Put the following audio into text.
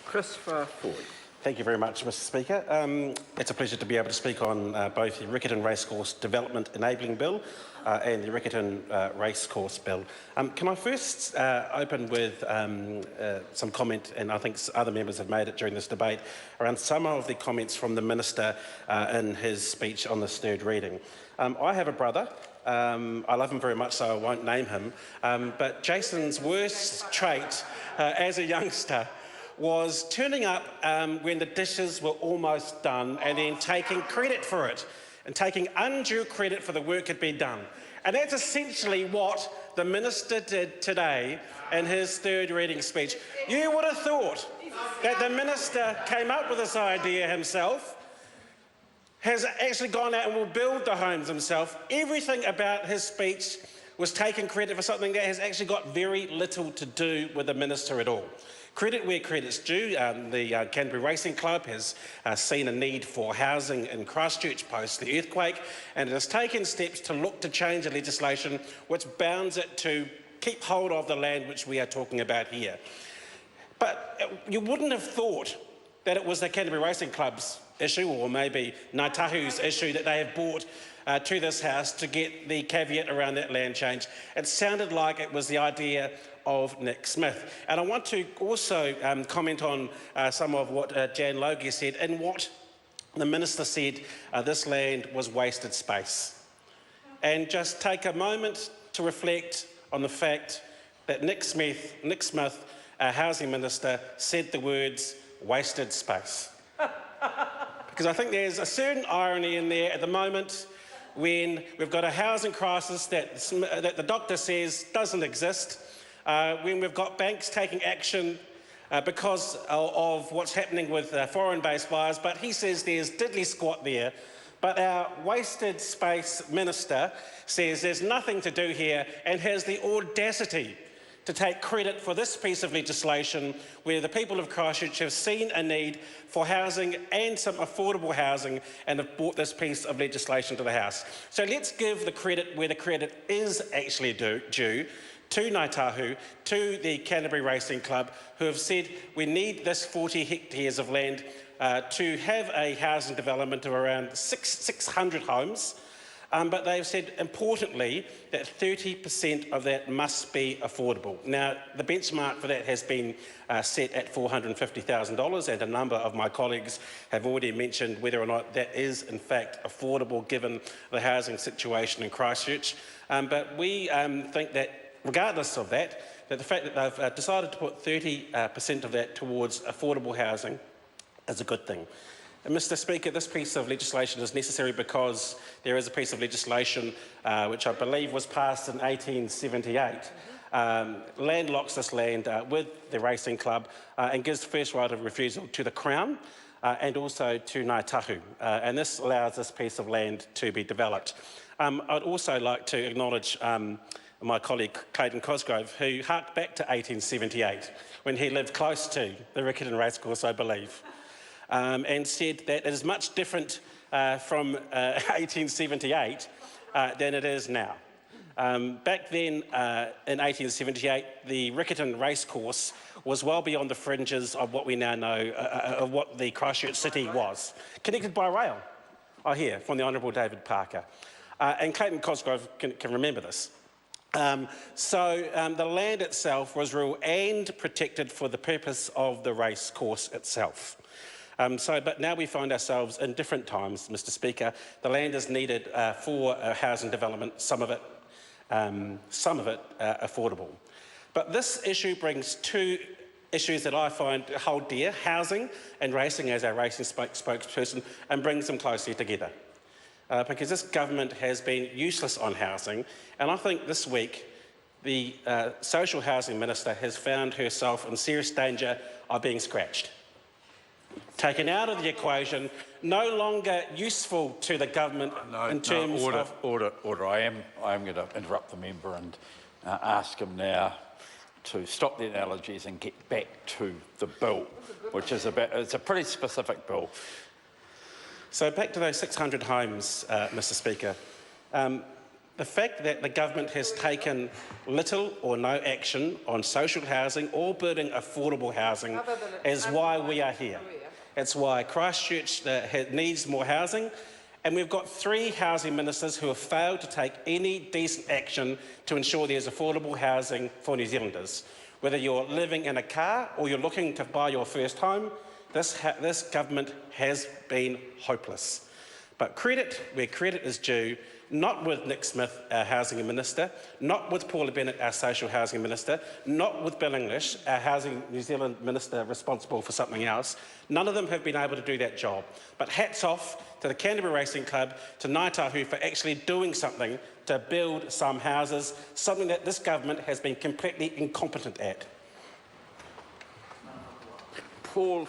Christopher Ford. Thank you very much, Mr Speaker. It's a pleasure to be able to speak on both the Riccarton Racecourse Development Enabling Bill and the Riccarton Racecourse Bill. Can I first open with some comment, and I think other members have made it during this debate, around some of the comments from the Minister in his speech on this third reading. I have a brother. I love him very much, so I won't name him. But Jason's worst trait as a youngster was turning up when the dishes were almost done and then taking credit for it and taking undue credit for the work that had been done. And that's essentially what the Minister did today in his third reading speech. You would have thought that the Minister came up with this idea himself, has actually gone out and will build the homes himself. Everything about his speech was taking credit for something that has actually got very little to do with the Minister at all. Credit where credit's due. The Canterbury Racing Club has seen a need for housing in Christchurch post the earthquake, and it has taken steps to look to change the legislation which bounds it to keep hold of the land which we are talking about here. But you wouldn't have thought that it was the Canterbury Racing Club's issue, or maybe Ngāi Tahu's issue, that they have brought to this House to get the caveat around that land change. It sounded like it was the idea of Nick Smith. And I want to also comment on some of what Jan Logie said and what the Minister said, this land was wasted space. And just take a moment to reflect on the fact that Nick Smith, our Housing Minister, said the words wasted space. Because I think there's a certain irony in there at the moment when we've got a housing crisis that the doctor says doesn't exist, when we've got banks taking action because of what's happening with foreign-based buyers, but he says there's diddly squat there. But our wasted space minister says there's nothing to do here and has the audacity to take credit for this piece of legislation where the people of Christchurch have seen a need for housing and some affordable housing and have brought this piece of legislation to the House. So let's give the credit where the credit is actually due to Ngāi Tahu, to the Canterbury Racing Club, who have said we need this 40 hectares of land to have a housing development of around 600 homes. But they've said, importantly, that 30% of that must be affordable. Now, the benchmark for that has been set at $450,000, and a number of my colleagues have already mentioned whether or not that is, in fact, affordable given the housing situation in Christchurch. But we think that, regardless of that, that the fact that they've decided to put 30% of that towards affordable housing is a good thing. Mr Speaker, this piece of legislation is necessary because there is a piece of legislation which I believe was passed in 1878, landlocks this land with the racing club and gives first right of refusal to the Crown and also to Ngāi Tahu. And this allows this piece of land to be developed. I'd also like to acknowledge my colleague Clayton Cosgrove, who harked back to 1878 when he lived close to the Riccarton Racecourse, I believe. And said that it is much different from 1878 than it is now. Back then, in 1878, the Riccarton Racecourse was well beyond the fringes of what we now know of what the Christchurch city was, connected by rail, I hear, from the Honourable David Parker. And Clayton Cosgrove can remember this. So the land itself was rural and protected for the purpose of the racecourse itself. But now we find ourselves in different times, Mr Speaker. The land is needed for housing development, some of it affordable. But this issue brings two issues that I find hold dear, housing and racing as our racing spokesperson, and brings them closely together. Because this government has been useless on housing, and I think this week the Social Housing Minister has found herself in serious danger of being scratched. Taken out of the equation, no longer useful to the government in terms of... Order. I am going to interrupt the member and ask him now to stop the analogies and get back to the bill, which is it's a pretty specific bill. So back to those 600 homes, Mr Speaker. The fact that the government has taken little or no action on social housing or building affordable housing is why we are here. It's why Christchurch needs more housing, and we've got 3 housing ministers who have failed to take any decent action to ensure there's affordable housing for New Zealanders. Whether you're living in a car or you're looking to buy your first home, this government has been hopeless. But credit where credit is due, not with Nick Smith, our Housing Minister, not with Paula Bennett, our Social Housing Minister, not with Bill English, our Housing New Zealand Minister responsible for something else. None of them have been able to do that job. But hats off to the Canterbury Racing Club, to Ngāi Tahu for actually doing something to build some houses, something that this government has been completely incompetent at. Paul.